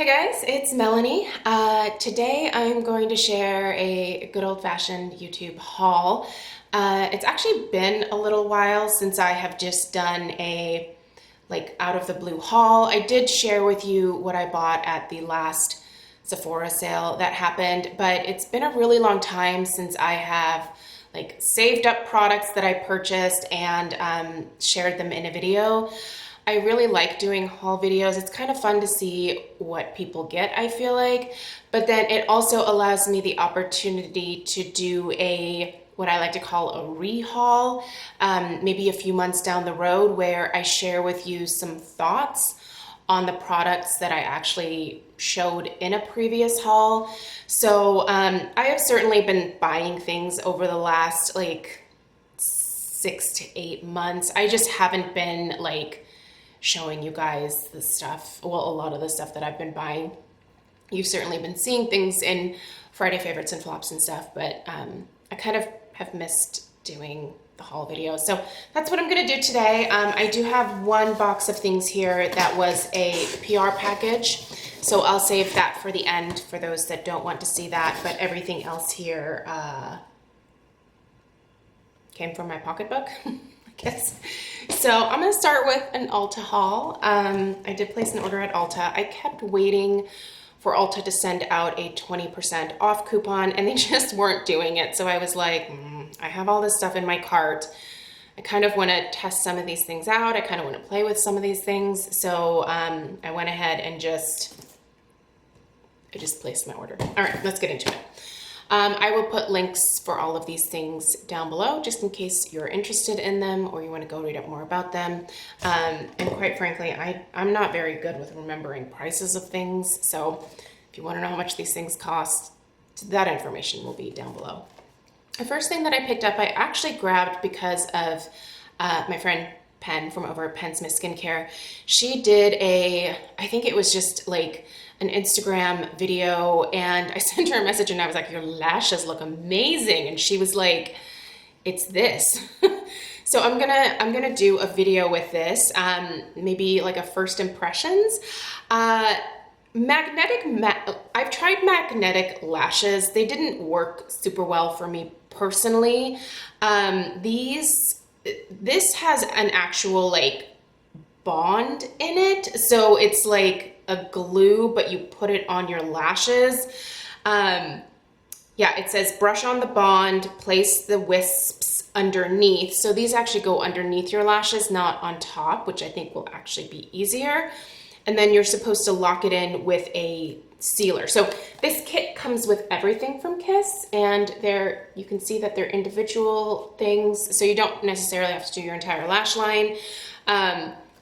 Hey guys, it's Melanie. Today I'm going to share a good old-fashioned YouTube haul. It's actually been a little while since I have just done a out of the blue haul. I did share with you what I bought at the last Sephora sale that happened, but it's been a really long time since I have saved up products that I purchased and shared them in a video. I really like doing haul videos. It's kind of fun to see what people get, I feel like. But then it also allows me the opportunity to do what I like to call a rehaul, maybe a few months down the road, where I share with you some thoughts on the products that I actually showed in a previous haul. So I have certainly been buying things over the last 6 to 8 months. I just haven't been showing you guys the stuff, well, a lot of the stuff that I've been buying. You've certainly been seeing things in Friday favorites and flops and stuff, but I kind of have missed doing the haul video. So that's what I'm gonna do today. I do have one box of things here that was a PR package, so I'll save that for the end for those that don't want to see that, but everything else here came from my pocketbook, I guess. So I'm gonna start with an Ulta haul. I did place an order at Ulta. I kept waiting for Ulta to send out a 20% off coupon and they just weren't doing it. So I was like, I have all this stuff in my cart. I kind of wanna test some of these things out. I kind of wanna play with some of these things. So I went ahead and I just placed my order. All right, let's get into it. I will put links for all of these things down below, just in case you're interested in them or you want to go read up more about them. And quite frankly, I'm not very good with remembering prices of things. So if you want to know how much these things cost, that information will be down below. The first thing that I picked up, I actually grabbed because of my friend Pen from over at Pen Smith Skincare. She did I think it was just an Instagram video, and I sent her a message and I was like, your lashes look amazing. And she was like, it's this. So I'm gonna do a video with this, maybe a first impressions. I've tried magnetic lashes. They didn't work super well for me personally. This has an actual bond in it. So it's a glue, but you put it on your lashes. Yeah, it says brush on the bond, place the wisps underneath. So these actually go underneath your lashes, not on top, which I think will actually be easier. And then you're supposed to lock it in with a sealer. So this kit comes with everything from Kiss, and you can see that they're individual things. So you don't necessarily have to do your entire lash line.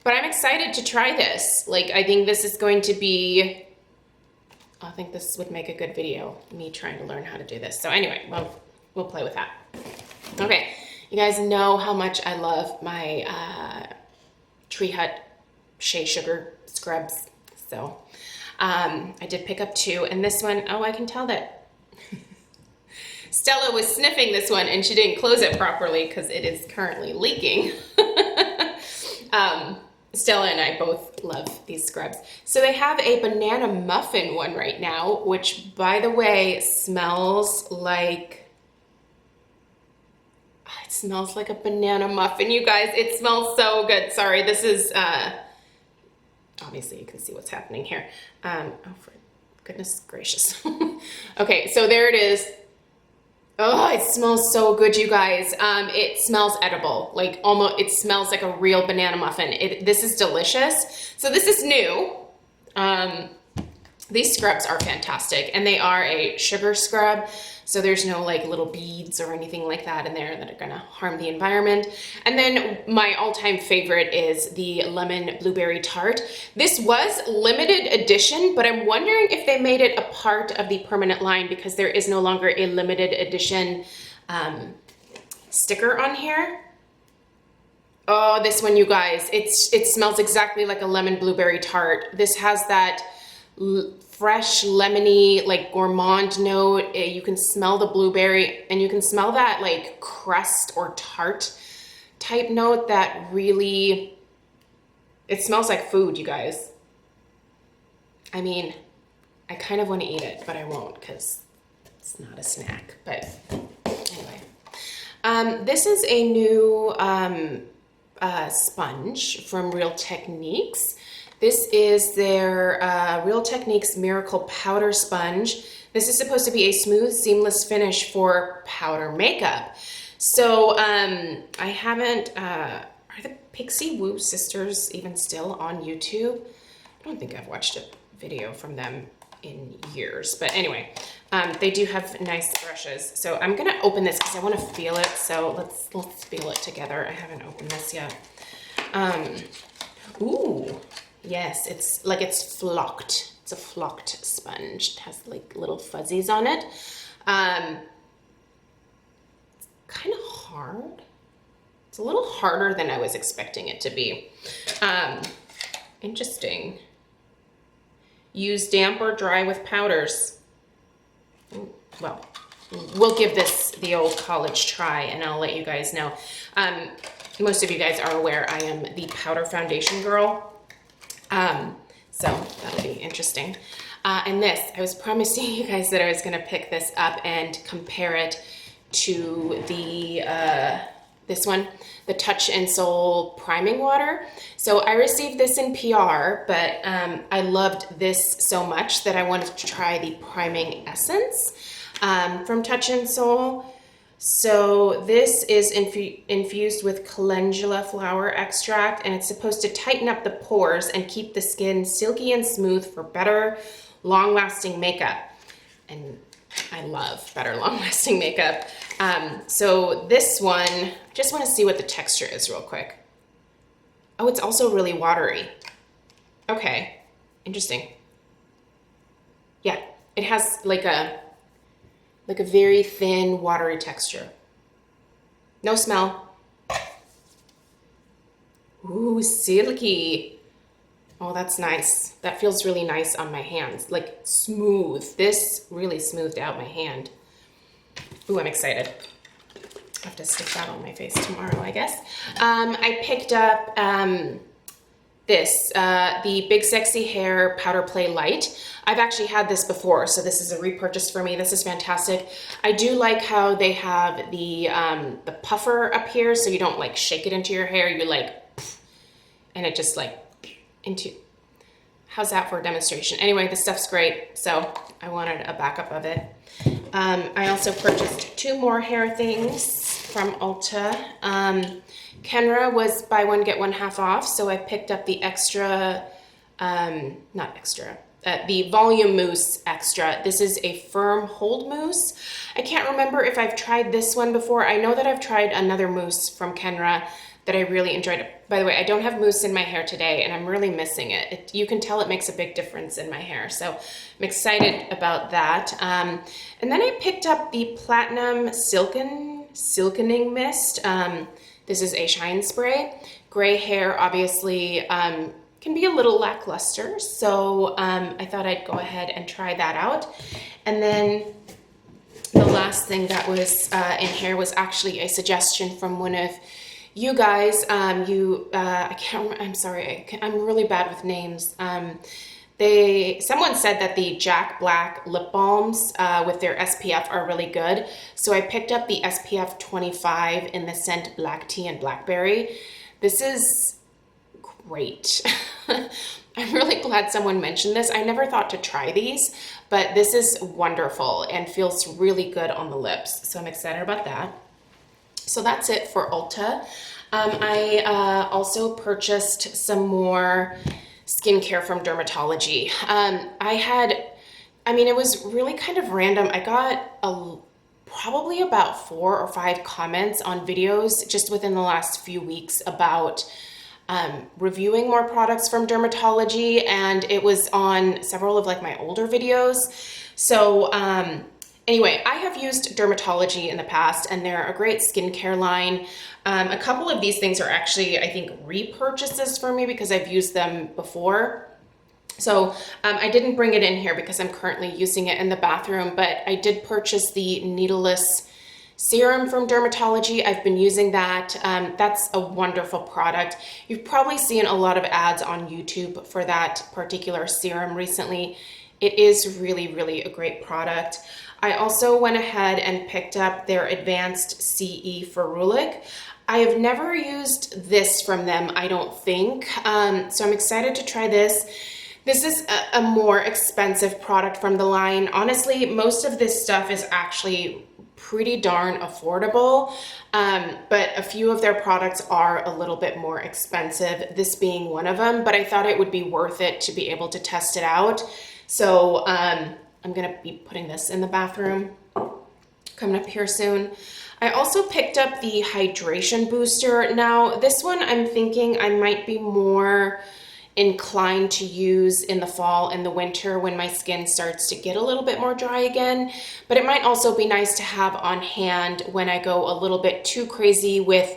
But I'm excited to try this. I think this is going to be, I think this would make a good video, me trying to learn how to do this. So anyway, we'll play with that. Okay, you guys know how much I love my Tree Hut Shea Sugar scrubs. So I did pick up 2, and this one, oh, I can tell that Stella was sniffing this one and she didn't close it properly because it is currently leaking. Stella and I both love these scrubs. So they have a banana muffin one right now, which, by the way, smells like a banana muffin, you guys. It smells so good. Sorry, this is, obviously you can see what's happening here. Oh, for goodness gracious. Okay, so there it is. Oh, it smells so good, you guys. It smells edible, almost, it smells like a real banana muffin. This is delicious. So this is new. These scrubs are fantastic, and they are a sugar scrub. So there's no little beads or anything like that in there that are gonna harm the environment. And then my all-time favorite is the lemon blueberry tart. This was limited edition, but I'm wondering if they made it a part of the permanent line because there is no longer a limited edition sticker on here. Oh, this one, you guys, it smells exactly like a lemon blueberry tart. This has that fresh, lemony, gourmand note. You can smell the blueberry, and you can smell that crust or tart type note that really, it smells like food, you guys. I mean, I kind of want to eat it, but I won't because it's not a snack. But anyway, this is a new sponge from Real Techniques. This is their Real Techniques Miracle Powder Sponge. This is supposed to be a smooth, seamless finish for powder makeup. So I haven't, are the Pixie Woo sisters even still on YouTube? I don't think I've watched a video from them in years, but anyway, they do have nice brushes. So I'm gonna open this because I want to feel it. So let's feel it together. I haven't opened this yet. Ooh, yes, it's like it's flocked. It's a flocked sponge. It has like little fuzzies on it. It's kind of hard. It's a little harder than I was expecting it to be. Interesting. Use damp or dry with powders. Well, we'll give this the old college try and I'll let you guys know. Most of you guys are aware I am the powder foundation girl. So that'll be interesting. And this, I was promising you guys that I was gonna pick this up and compare it to the, this one, the Touch Insole Priming Water. So I received this in PR, but I loved this so much that I wanted to try the Priming Essence from Touch Insole. So this is infused with calendula flower extract, and it's supposed to tighten up the pores and keep the skin silky and smooth for better, long-lasting makeup. And I love better long-lasting makeup. So this one, just want to see what the texture is real quick. Oh, it's also really watery. Okay, interesting. Yeah, it has like a very thin, watery texture. No smell. Ooh, silky. Oh, that's nice. That feels really nice on my hands, like smooth. This really smoothed out my hand. Ooh, I'm excited. I have to stick that on my face tomorrow, I guess. I picked up this, the Big Sexy Hair Powder Play Light. I've actually had this before, so this is a repurchase for me. This is fantastic. I do like how they have the puffer up here, so you don't like shake it into your hair. You like, and it just like into. How's that for a demonstration? Anyway, this stuff's great, so I wanted a backup of it. I also purchased 2 more hair things from Ulta. Kenra was buy one, get one half off, so I picked up the extra, the Volume Mousse Extra. This is a firm hold mousse. I can't remember if I've tried this one before. I know that I've tried another mousse from Kenra that I really enjoyed. By the way, I don't have mousse in my hair today and I'm really missing it. You can tell it makes a big difference in my hair. So I'm excited about that. And then I picked up the Platinum Silkening Mist. This is a shine spray. Gray hair obviously can be a little lackluster. So I thought I'd go ahead and try that out. And then the last thing that was in here was actually a suggestion from one of you guys. I can't remember, I'm sorry, I'm really bad with names. Someone said that the Jack Black lip balms with their SPF are really good. So I picked up the SPF 25 in the scent Black Tea and Blackberry. This is great. I'm really glad someone mentioned this. I never thought to try these, but this is wonderful and feels really good on the lips. So I'm excited about that. So that's it for Ulta. I also purchased some more skincare from Dermatology. It was really kind of random. I got probably about 4 or 5 comments on videos just within the last few weeks about reviewing more products from Dermatology, and it was on several of like my older videos. So anyway, I have used Dermatology in the past and they're a great skincare line. A couple of these things are actually, I think, repurchases for me because I've used them before. So I didn't bring it in here because I'm currently using it in the bathroom, but I did purchase the Needleless Serum from Dermatology. I've been using that. That's a wonderful product. You've probably seen a lot of ads on YouTube for that particular serum recently. it is really, really a great product. I also went ahead and picked up their Advanced CE Ferulic. I have never used this from them, I don't think. So I'm excited to try this. This is a more expensive product from the line. Honestly, most of this stuff is actually pretty darn affordable, but a few of their products are a little bit more expensive, this being one of them, but I thought it would be worth it to be able to test it out. So I'm gonna be putting this in the bathroom, coming up here soon. I also picked up the hydration booster. Now this one I'm thinking I might be more inclined to use in the fall and the winter when my skin starts to get a little bit more dry again, but it might also be nice to have on hand when I go a little bit too crazy with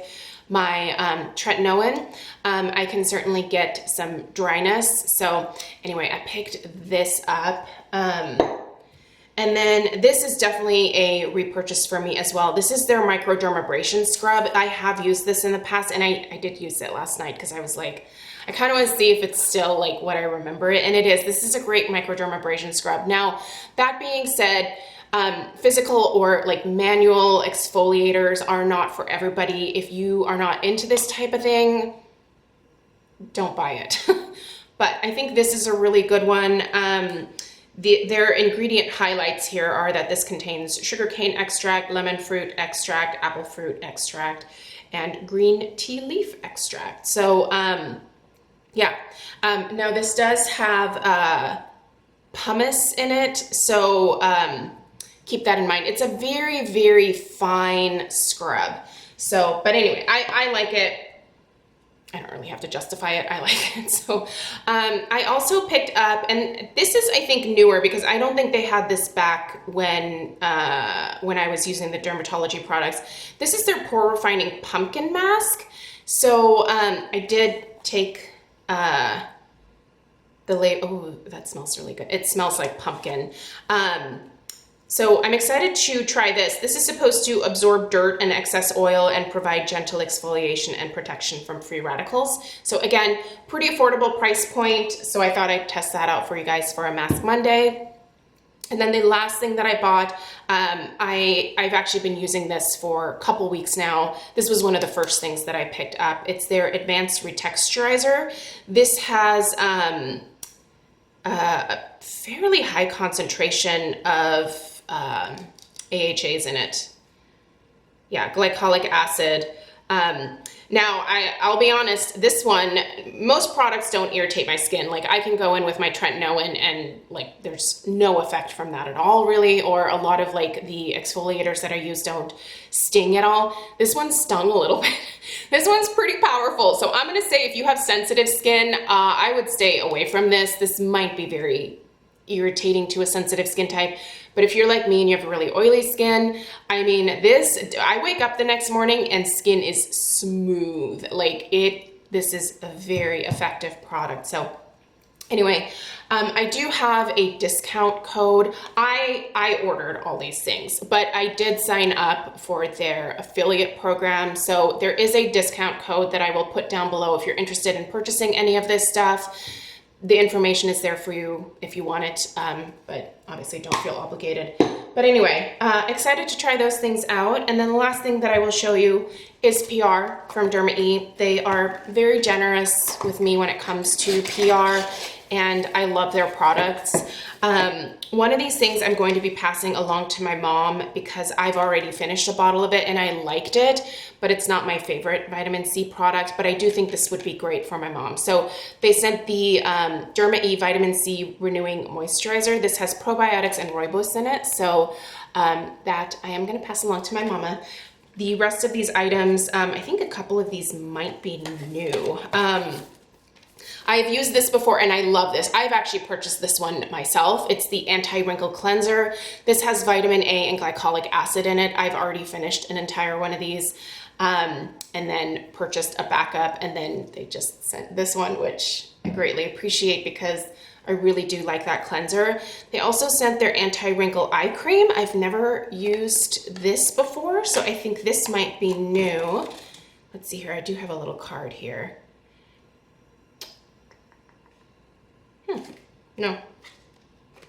my tretinoin. I can certainly get some dryness. So anyway, I picked this up. And then this is definitely a repurchase for me as well. This is their Microdermabrasion Scrub. I have used this in the past, and I did use it last night because I was like, I kind of want to see if it's still like what I remember it, and it is. This is a great microdermabrasion scrub. Now, that being said, physical or like manual exfoliators are not for everybody. If you are not into this type of thing, don't buy it. But I think this is a really good one. Their ingredient highlights here are that this contains sugarcane extract, lemon fruit extract, apple fruit extract, and green tea leaf extract. So, yeah. Now this does have pumice in it, so keep that in mind. It's a very, very fine scrub. So, but anyway, I like it. I don't really have to justify it. I like it. So I also picked up, and this is, I think, newer because I don't think they had this back when I was using the dermatology products. This is their Pore Refining Pumpkin Mask. So I did take the label. Oh, that smells really good. It smells like pumpkin. So I'm excited to try this. This is supposed to absorb dirt and excess oil and provide gentle exfoliation and protection from free radicals. So again, pretty affordable price point. So I thought I'd test that out for you guys for a Mask Monday. And then the last thing that I bought, I've actually been using this for a couple weeks now. This was one of the first things that I picked up. It's their Advanced Retexturizer. This has a fairly high concentration of AHAs in it. Yeah, glycolic acid. Now, I'll be honest, this one, most products don't irritate my skin. Like I can go in with my tretinoin and like there's no effect from that at all really, or a lot of like the exfoliators that I use don't sting at all. This one stung a little bit. This one's pretty powerful. So I'm gonna say if you have sensitive skin, I would stay away from this. This might be very irritating to a sensitive skin type. But if you're like me and you have really oily skin, I mean, I wake up the next morning and skin is smooth. Like this is a very effective product. So anyway, I do have a discount code. I ordered all these things, but I did sign up for their affiliate program. So there is a discount code that I will put down below if you're interested in purchasing any of this stuff. The information is there for you if you want it, but obviously don't feel obligated. But anyway, excited to try those things out. And then the last thing that I will show you is PR from Derma. They are very generous with me when it comes to PR, and I love their products. One of these things I'm going to be passing along to my mom because I've already finished a bottle of it and I liked it, but it's not my favorite vitamin C product, but I do think this would be great for my mom. So they sent the Derma Vitamin C Renewing Moisturizer. This has probiotics and rooibos in it, so that I am gonna pass along to my mama. The rest of these items, I think a couple of these might be new. I've used this before and I love this. I've actually purchased this one myself. It's the Anti-Wrinkle Cleanser. This has vitamin A and glycolic acid in it. I've already finished an entire one of these and then purchased a backup, and then they just sent this one, which I greatly appreciate because I really do like that cleanser. They also sent their Anti-Wrinkle Eye Cream. I've never used this before, so I think this might be new. Let's see here, I do have a little card here. No,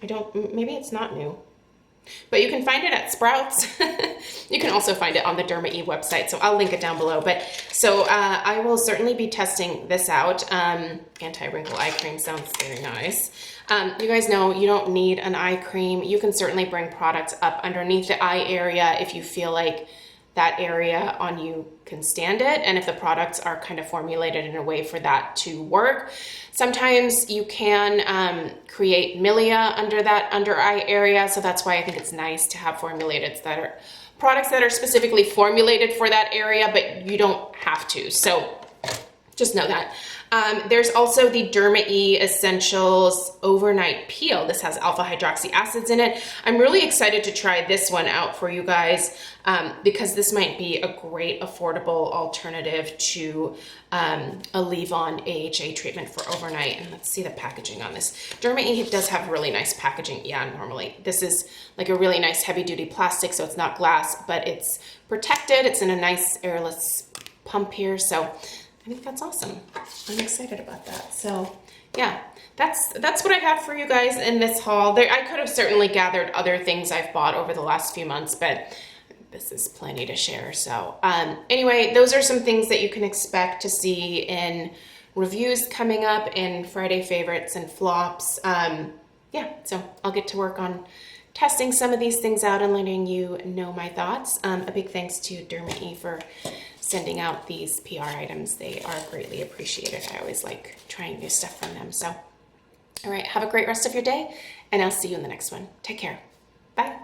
maybe it's not new. But you can find it at Sprouts. You can also find it on the Derma website, so I'll link it down below. But so I will certainly be testing this out. Anti-Wrinkle Eye Cream sounds very nice. You guys know you don't need an eye cream. You can certainly bring products up underneath the eye area if you feel like that area on you can stand it, and if the products are kind of formulated in a way for that to work. Sometimes you can create milia under eye area, so that's why I think it's nice to have products that are specifically formulated for that area, but you don't have to, so just know that. There's also the Derma Essentials Overnight Peel. This has alpha hydroxy acids in it. I'm really excited to try this one out for you guys because this might be a great affordable alternative to a leave-on AHA treatment for overnight. And let's see the packaging on this. Derma does have really nice packaging. Yeah, normally. This is like a really nice heavy-duty plastic, so it's not glass, but it's protected. It's in a nice airless pump here, so I think that's awesome. I'm excited about that. So yeah, that's what I have for you guys in this haul. I could have certainly gathered other things I've bought over the last few months, but this is plenty to share. So anyway, those are some things that you can expect to see in reviews coming up, in Friday favorites and flops. Yeah, so I'll get to work on testing some of these things out and letting you know my thoughts. A big thanks to Derma for sending out these PR items. They are greatly appreciated. I always like trying new stuff from them. So, all right, have a great rest of your day, and I'll see you in the next one. Take care. Bye.